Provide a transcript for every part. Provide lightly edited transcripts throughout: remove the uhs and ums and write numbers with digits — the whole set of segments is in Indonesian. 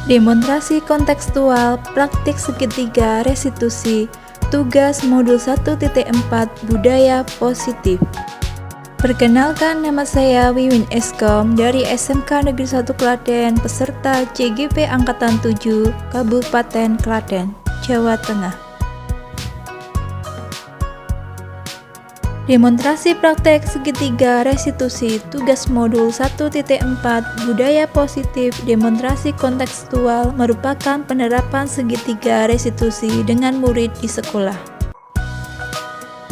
Demonstrasi kontekstual praktik segitiga restitusi tugas modul 1.4 budaya positif. Perkenalkan, nama saya Wiwin Eskom dari SMK Negeri 1 Klaten, peserta CGP Angkatan 7 Kabupaten Klaten, Jawa Tengah. Demonstrasi praktek segitiga restitusi tugas modul 1.4 budaya positif. Demonstrasi kontekstual merupakan penerapan segitiga restitusi dengan murid di sekolah.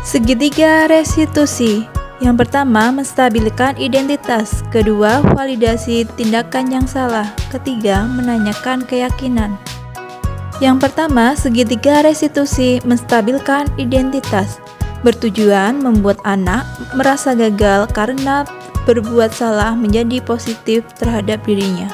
Segitiga restitusi. Yang pertama, menstabilkan identitas. Kedua, validasi tindakan yang salah. Ketiga, menanyakan keyakinan. Yang pertama, segitiga restitusi menstabilkan identitas. Bertujuan membuat anak merasa gagal karena berbuat salah menjadi positif terhadap dirinya.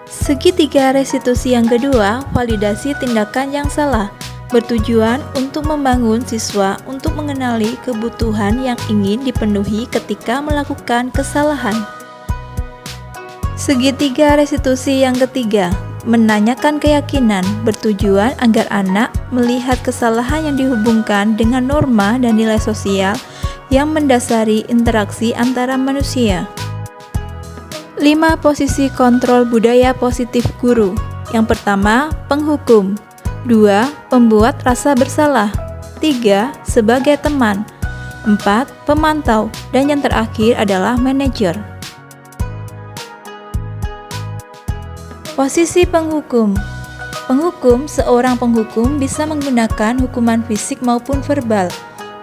Segitiga restitusi yang kedua, validasi tindakan yang salah. Bertujuan untuk membangun siswa untuk mengenali kebutuhan yang ingin dipenuhi ketika melakukan kesalahan. Segitiga restitusi yang ketiga, menanyakan keyakinan. Bertujuan agar anak melihat kesalahan yang dihubungkan dengan norma dan nilai sosial yang mendasari interaksi antara manusia. 5 posisi kontrol budaya positif guru. Yang pertama, penghukum. 2. Pembuat rasa bersalah. 3. Sebagai teman. 4. Pemantau. Dan yang terakhir adalah manajer. Posisi penghukum. Penghukum, seorang penghukum bisa menggunakan hukuman fisik maupun verbal.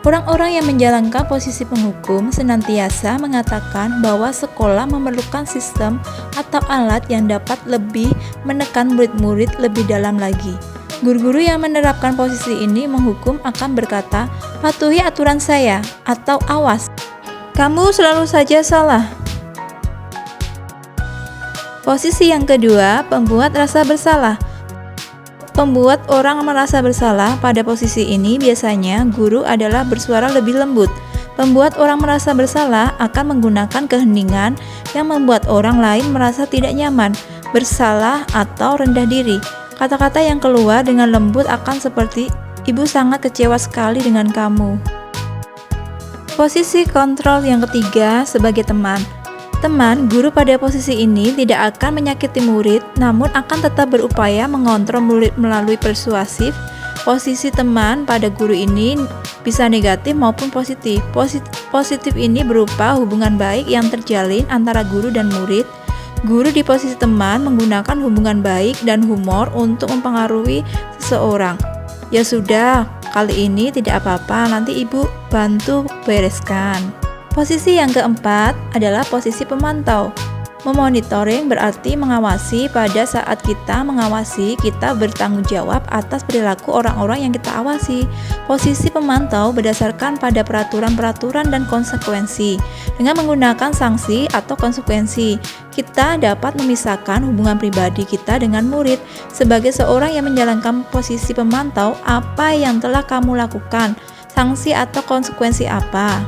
Orang-orang yang menjalankan posisi penghukum senantiasa mengatakan bahwa sekolah memerlukan sistem atau alat yang dapat lebih menekan murid-murid lebih dalam lagi. Guru-guru yang menerapkan posisi ini menghukum akan berkata, "Patuhi aturan saya," atau "Awas, kamu selalu saja salah." Posisi yang kedua, pembuat rasa bersalah. Pembuat orang merasa bersalah pada posisi ini biasanya guru adalah bersuara lebih lembut. Pembuat orang merasa bersalah akan menggunakan keheningan yang membuat orang lain merasa tidak nyaman, bersalah, atau rendah diri. Kata-kata yang keluar dengan lembut akan seperti, "Ibu sangat kecewa sekali dengan kamu." Posisi kontrol yang ketiga, sebagai teman. Teman, guru pada posisi ini tidak akan menyakiti murid, namun akan tetap berupaya mengontrol murid melalui persuasif. Posisi teman pada guru ini bisa negatif maupun positif. Positif ini berupa hubungan baik yang terjalin antara guru dan murid. Guru di posisi teman menggunakan hubungan baik dan humor untuk mempengaruhi seseorang. "Ya sudah, kali ini tidak apa-apa, nanti ibu bantu bereskan." Posisi yang keempat adalah posisi pemantau. Memonitoring berarti mengawasi. Pada saat kita mengawasi, kita bertanggung jawab atas perilaku orang-orang yang kita awasi. Posisi pemantau berdasarkan pada peraturan-peraturan dan konsekuensi. Dengan menggunakan sanksi atau konsekuensi, kita dapat memisahkan hubungan pribadi kita dengan murid. Sebagai seorang yang menjalankan posisi pemantau, apa yang telah kamu lakukan? Sanksi atau konsekuensi apa?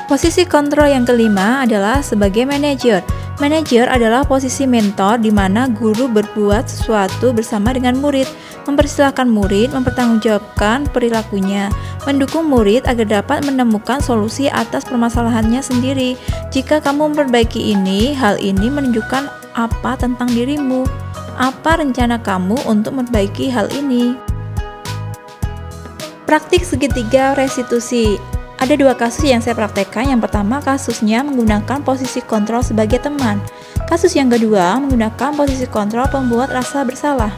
Posisi kontrol yang kelima adalah sebagai manajer. Manajer adalah posisi mentor di mana guru berbuat sesuatu bersama dengan murid, mempersilahkan murid mempertanggungjawabkan perilakunya, mendukung murid agar dapat menemukan solusi atas permasalahannya sendiri. Jika kamu memperbaiki ini, hal ini menunjukkan apa tentang dirimu. Apa rencana kamu untuk memperbaiki hal ini? Praktik segitiga restitusi. Ada 2 kasus yang saya praktekkan. Yang pertama, kasusnya menggunakan posisi kontrol sebagai teman. Kasus yang kedua, menggunakan posisi kontrol pembuat rasa bersalah.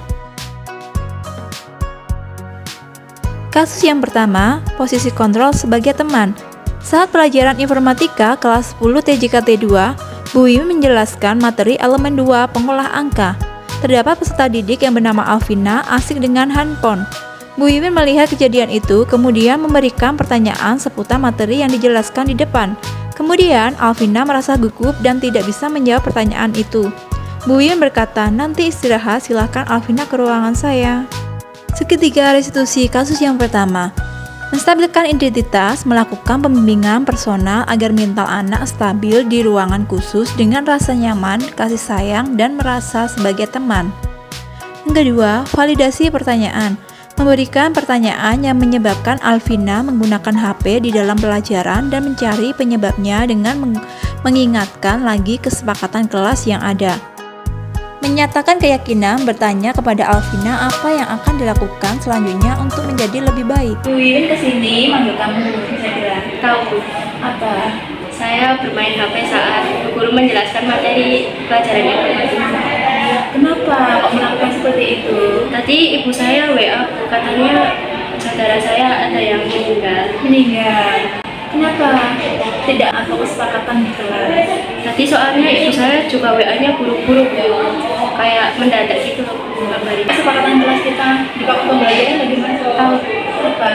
Kasus yang pertama, posisi kontrol sebagai teman. Saat pelajaran informatika kelas 10 TJKT 2, Bu Wiwin menjelaskan materi elemen 2 pengolah angka. Terdapat peserta didik yang bernama Alvina asik dengan handphone. Bu Wiwin melihat kejadian itu, kemudian memberikan pertanyaan seputar materi yang dijelaskan di depan. Kemudian, Alvina merasa gugup dan tidak bisa menjawab pertanyaan itu. Bu Wiwin berkata, "Nanti istirahat, silahkan Alvina ke ruangan saya." Segitiga restitusi kasus yang pertama. Menstabilkan identitas, melakukan pembimbingan personal agar mental anak stabil di ruangan khusus dengan rasa nyaman, kasih sayang, dan merasa sebagai teman. Yang kedua, validasi pertanyaan. Memberikan pertanyaan yang menyebabkan Alvina menggunakan HP di dalam pelajaran dan mencari penyebabnya dengan mengingatkan lagi kesepakatan kelas yang ada. Menyatakan keyakinan bertanya kepada Alvina apa yang akan dilakukan selanjutnya untuk menjadi lebih baik. Win kesini manggil kamu, saya bilang. Tahu Apa? saya bermain HP saat guru menjelaskan materi pelajaran informatika. Kenapa kok melakukan seperti itu? Tadi ibu saya WA aku, katanya saudara saya ada yang meninggal. Meninggal. Kenapa? Tidak ada kesepakatan di kelas. Tadi soalnya ibu saya juga WA-nya buru-buru, kayak mendadak gitu loh, ngabarin. Kesepakatan kelas kita di waktu pembelajaran bagaimana? Tahu Apa?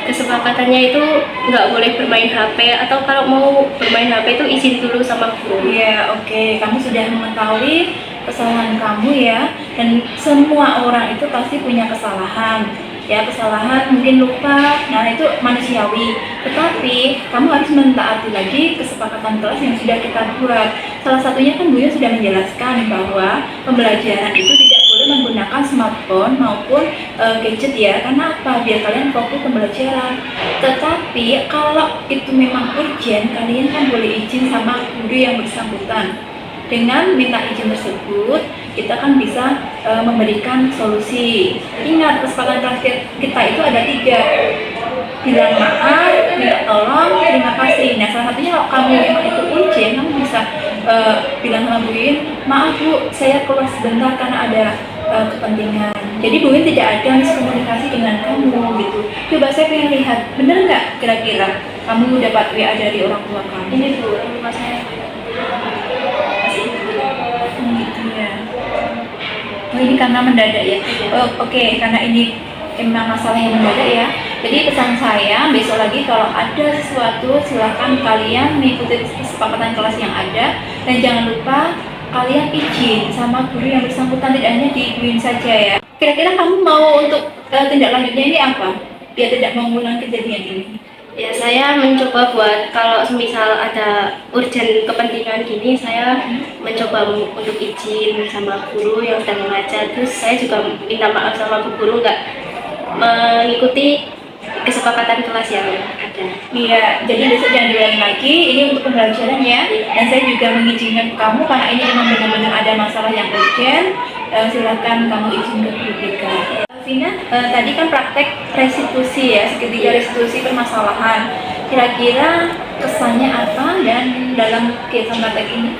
kesepakatannya itu nggak boleh bermain HP, atau kalau mau bermain HP itu izin dulu sama guru. Ya, oke. Kamu sudah mengetahui kesalahan kamu ya. Dan semua orang itu pasti punya kesalahan. Ya, kesalahan mungkin lupa. Nah, itu manusiawi. Tetapi kamu harus mentaati lagi kesepakatan kelas yang sudah kita buat. Salah satunya kan Buya sudah menjelaskan bahwa pembelajaran itu tidak boleh menggunakan smartphone maupun gadget ya. Karena apa? Biar kalian fokus pembelajaran. Tetapi kalau itu memang urgent, kalian kan boleh izin sama guru yang bersangkutan. Dengan minta izin tersebut, kita kan bisa memberikan solusi. Ingat, kesepakatan kelas kita itu ada 3. Bilang maaf, minta tolong, terima kasih. Nah, salah satunya kalau kamu memang itu urgent, kamu bisa bilang sama Bu Win, maaf Bu, saya keluar sebentar karena ada kepentingan. Jadi Bu Win tidak ada miskomunikasi dengan kamu gitu. Coba saya pengen lihat, bener nggak kira-kira kamu dapat WA dari orang tua kamu? Ini Bu, rumah saya. Gitu ya. Oh, ini karena mendadak ya. Oh, oke, karena ini memang masalah yang mendadak ya. Jadi pesan saya, besok lagi kalau ada sesuatu silahkan kalian mengikuti kesepakatan kelas yang ada. Dan jangan lupa kalian izin sama guru yang bersangkutan, tidak hanya diikuin saja ya. Kira-kira kamu mau untuk tindak lanjutnya ini apa? Biar tidak mengulang kejadian ini. Ya, saya mencoba buat kalau semisal ada urgent kepentingan gini, saya mencoba untuk izin sama guru yang sedang mengajar. Terus saya juga minta maaf sama bu guru nggak mengikuti kesepakatan kelas yang ada. Iya, jadi besok jangan diulangi lagi. Ini untuk pembelajaran ya. Dan saya juga mengizinkan kamu karena ini memang benar-benar ada masalah yang urgent. Silakan kamu izin ke guru BK. Vina, tadi kan praktek restitusi ya, segitiga restitusi permasalahan. Kira-kira kesannya apa dan dalam kegiatan praktek ini?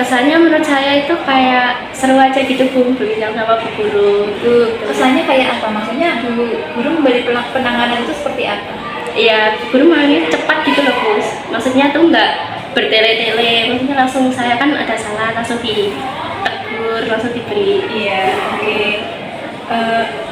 Kesannya menurut saya itu kayak seru aja gitu Bu, berbincang sama bu guru. Kesannya kayak apa? Maksudnya guru memberi penanganan itu seperti apa? Iya, bu guru mainnya cepat gitu loh Bu. Maksudnya tuh nggak bertele-tele, maksudnya langsung saya kan ada salah langsung ditegur, langsung diberi. Iya, oke.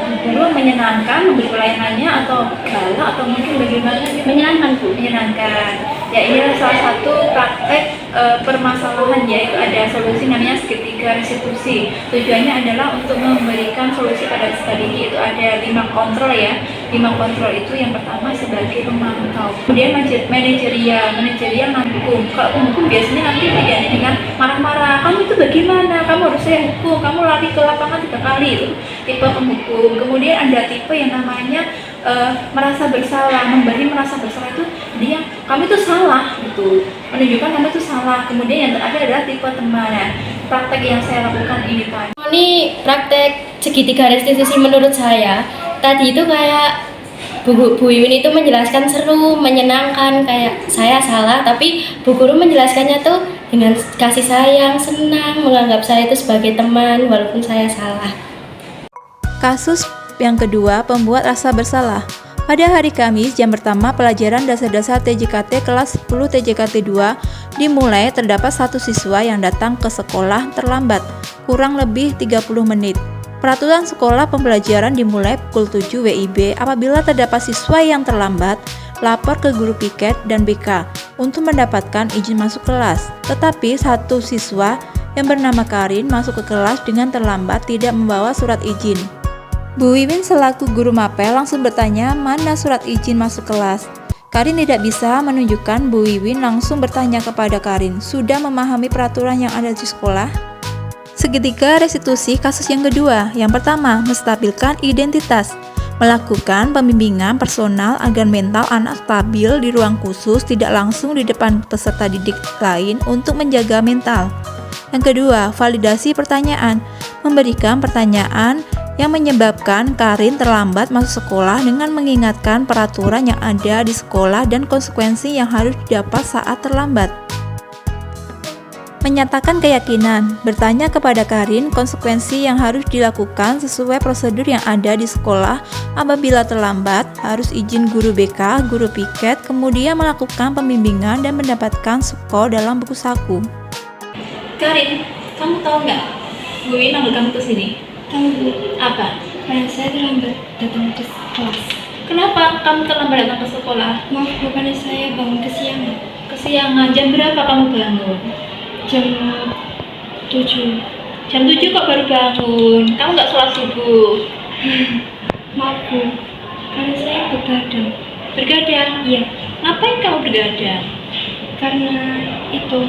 Guru menyenangkan memberi pelayanannya atau galak atau mungkin bagaimana? Menyenangkan Bu. Menyenangkan. Ya, ini adalah salah satu praktek permasalahan ya, itu ada solusi namanya segitiga restitusi. Tujuannya adalah untuk memberikan solusi pada strategi, itu ada 5 kontrol ya. 5 kontrol itu yang pertama sebagai pemantau, kemudian manajerial menghukum. Kalau penghukum biasanya nanti tidak dengan marah-marah, kamu itu bagaimana, kamu harus saya hukum, kamu lari ke lapangan 3 kali, itu tipe penghukum. Kemudian ada tipe yang namanya merasa bersalah, merasa bersalah itu dia kamu itu salah gitu, menunjukkan kamu itu salah. Kemudian yang terakhir adalah tipe teman. Nah, praktek yang saya lakukan ini Pak. Ini praktek segitiga restitusi menurut saya tadi itu kayak Bu Iwin itu menjelaskan seru, menyenangkan, kayak saya salah tapi Bu Guru menjelaskannya tuh dengan kasih sayang, senang, menganggap saya itu sebagai teman walaupun saya salah. Kasus yang kedua, pembuat rasa bersalah. Pada hari Kamis, jam pertama pelajaran dasar-dasar TJKT kelas 10 TJKT 2 dimulai, terdapat satu siswa yang datang ke sekolah terlambat, kurang lebih 30 menit. Peraturan sekolah pembelajaran dimulai pukul 7 WIB. Apabila terdapat siswa yang terlambat, lapor ke guru piket dan BK untuk mendapatkan izin masuk kelas. Tetapi satu siswa yang bernama Karin masuk ke kelas dengan terlambat, tidak membawa surat izin. Bu Wiwin selaku guru mapel langsung bertanya mana surat izin masuk kelas. Karin tidak bisa menunjukkan. Bu Wiwin langsung bertanya kepada Karin, sudah memahami peraturan yang ada di sekolah? Seketika restitusi kasus yang kedua. Yang pertama, menstabilkan identitas. Melakukan pembimbingan personal agar mental anak stabil di ruang khusus, tidak langsung di depan peserta didik lain untuk menjaga mental. Yang kedua, validasi pertanyaan. Memberikan pertanyaan yang menyebabkan Karin terlambat masuk sekolah dengan mengingatkan peraturan yang ada di sekolah dan konsekuensi yang harus didapat saat terlambat. Menyatakan keyakinan, bertanya kepada Karin konsekuensi yang harus dilakukan sesuai prosedur yang ada di sekolah. Apabila terlambat, harus izin guru BK, guru piket, kemudian melakukan pembimbingan dan mendapatkan skor dalam buku saku. Karin, kamu tahu nggak? Bu Wiwin manggil kamu ke sini. Tahu Bu, Apa? karena saya terlambat datang ke kelas. Kenapa kamu terlambat datang ke sekolah? Maaf Bu, karena saya bangun kesiangan. Kesiangan. Jam berapa kamu bangun? Jam 7. Jam 7 kok baru bangun? Kamu nggak sholat subuh? Maaf Bu, karena saya begadang. Bergadang? Iya, Ngapain kamu bergadang? karena itu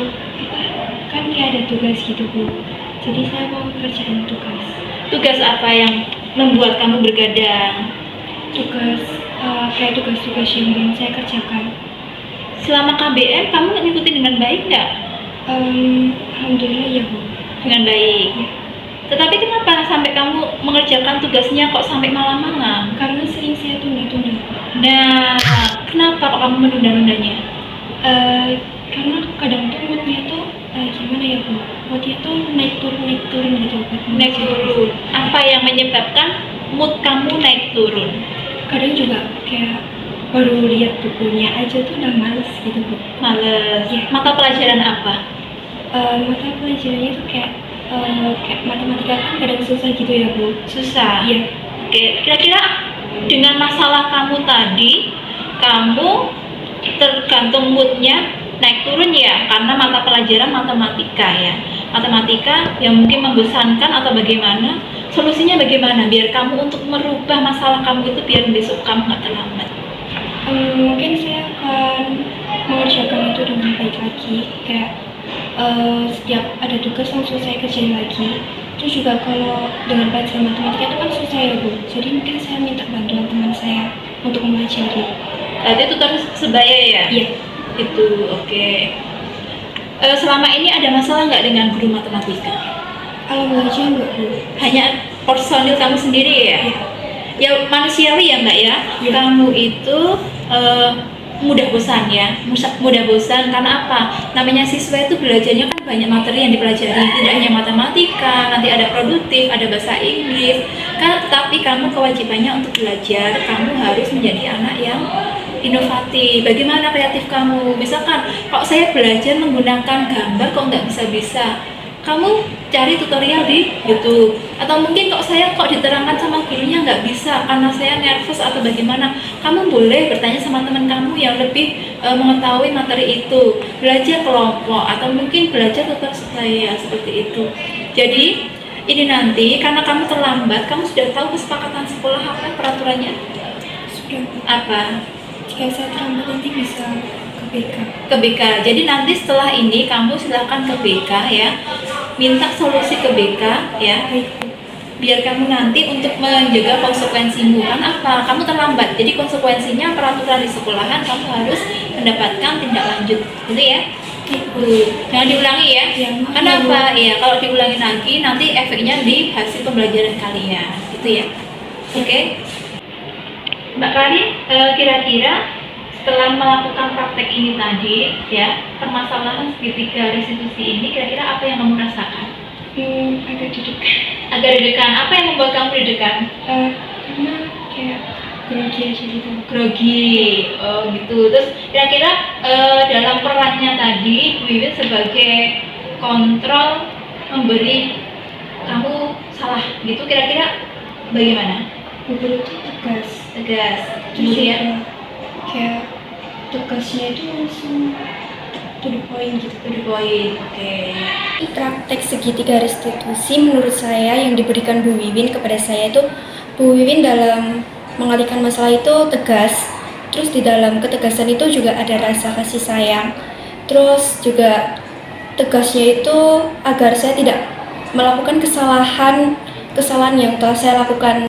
kan kayak ada tugas gitu Bu. Jadi saya mau kerjain tugas. Tugas apa yang membuat kamu bergadang? Tugas kayak tugas-tugas yang belum saya kerjakan. Selama KBM kamu ngikutin dengan baik nggak? Alhamdulillah ya Bu. Dengan baik. Tetapi kenapa sampai kamu mengerjakan tugasnya kok sampai malam-malam? Karena sering saya tunda-tunda. Nah, kenapa kok kamu menunda-nundanya? Karena kadang tuh moodnya tuh gimana ya Bu? Moodnya tuh naik turun gitu. Naik turun. Apa yang menyebabkan mood kamu naik turun? Kadang juga kayak baru lihat bukunya aja tuh udah males gitu Bu. Males. Iya. Mata pelajaran apa? Mata pelajarannya tuh kayak matematika kan kadang susah gitu ya Bu. Susah. Iya. Oke, kira-kira dengan masalah kamu tadi, kamu tergantung moodnya naik turun ya, karena mata pelajaran matematika ya. Matematika yang mungkin membosankan atau bagaimana? Solusinya bagaimana biar kamu untuk merubah masalah kamu itu biar besok kamu nggak terlambat? Mungkin saya akan mengerjakan itu dengan baik lagi. Kayak setiap ada tugas langsung saya kerjain lagi. Terus juga kalau dengan pelajaran matematika itu kan susah ya Bu. Jadi mungkin saya minta bantuan teman saya untuk mempelajari. Tadi itu terus sebaya ya? Iya. Itu oke. Selama ini ada masalah nggak dengan guru matematika? Alhamdulillah enggak Bu. Hanya personil kamu sendiri ya? Iya. Ya manusiawi ya Mbak ya? Iya. Kamu itu mudah bosan ya, mudah bosan karena apa? Namanya siswa itu belajarnya kan banyak materi yang dipelajari, tidak hanya matematika, nanti ada produktif, ada bahasa Inggris. Kan tetapi kamu kewajibannya untuk belajar, kamu harus menjadi anak yang inovatif. Bagaimana kreatif kamu? Misalkan, kok saya belajar menggunakan gambar kok nggak bisa-bisa? Kamu cari tutorial di YouTube. Atau mungkin kok saya diterangkan sama gurunya nggak bisa karena saya nervous atau bagaimana? Kamu boleh bertanya sama teman kamu yang lebih mengetahui materi itu. Belajar kelompok atau mungkin belajar tutor saya seperti itu. Jadi ini nanti karena kamu terlambat, kamu sudah tahu kesepakatan sekolah apa peraturannya? Sudah Bu. Apa? Jika saya terlambat nanti bisa ke BK. Ke BK. Jadi nanti setelah ini kamu silakan ke BK ya. Minta solusi ke BK ya. Baik Bu. Biar kamu nanti untuk menjaga konsekuensimu. Kan apa? Kamu terlambat. Jadi konsekuensinya peraturan di sekolahan kamu harus mendapatkan tindak lanjut. Gitu ya. Jangan diulangi ya. Ya, maaf, Kenapa? Ya, kalau diulangi lagi nanti efeknya di hasil pembelajaran kalian. Gitu ya. Oke. Mbak Karin, kira-kira setelah melakukan praktek ini tadi, ya, permasalahan segitiga restitusi ini, kira-kira apa yang kamu rasakan? Agak deg-degan. Agak deg-degan. Apa yang membuat kamu deg-degan? Karena kayak grogi aja gitu. Grogi. Oh, gitu. Terus kira-kira dalam perannya tadi, Bu Wiwin sebagai kontrol memberi kamu salah, gitu. Kira-kira bagaimana? Bu Guru itu tegas. Tegas. Terus Kemudian juga kayak tugasnya itu langsung to the point gitu. To the point. Oke. Praktek segitiga restitusi menurut saya yang diberikan Bu Wiwin kepada saya itu, Bu Wiwin dalam mengalihkan masalah itu tegas, terus di dalam ketegasan itu juga ada rasa kasih sayang, terus juga tegasnya itu agar saya tidak melakukan kesalahan yang telah saya lakukan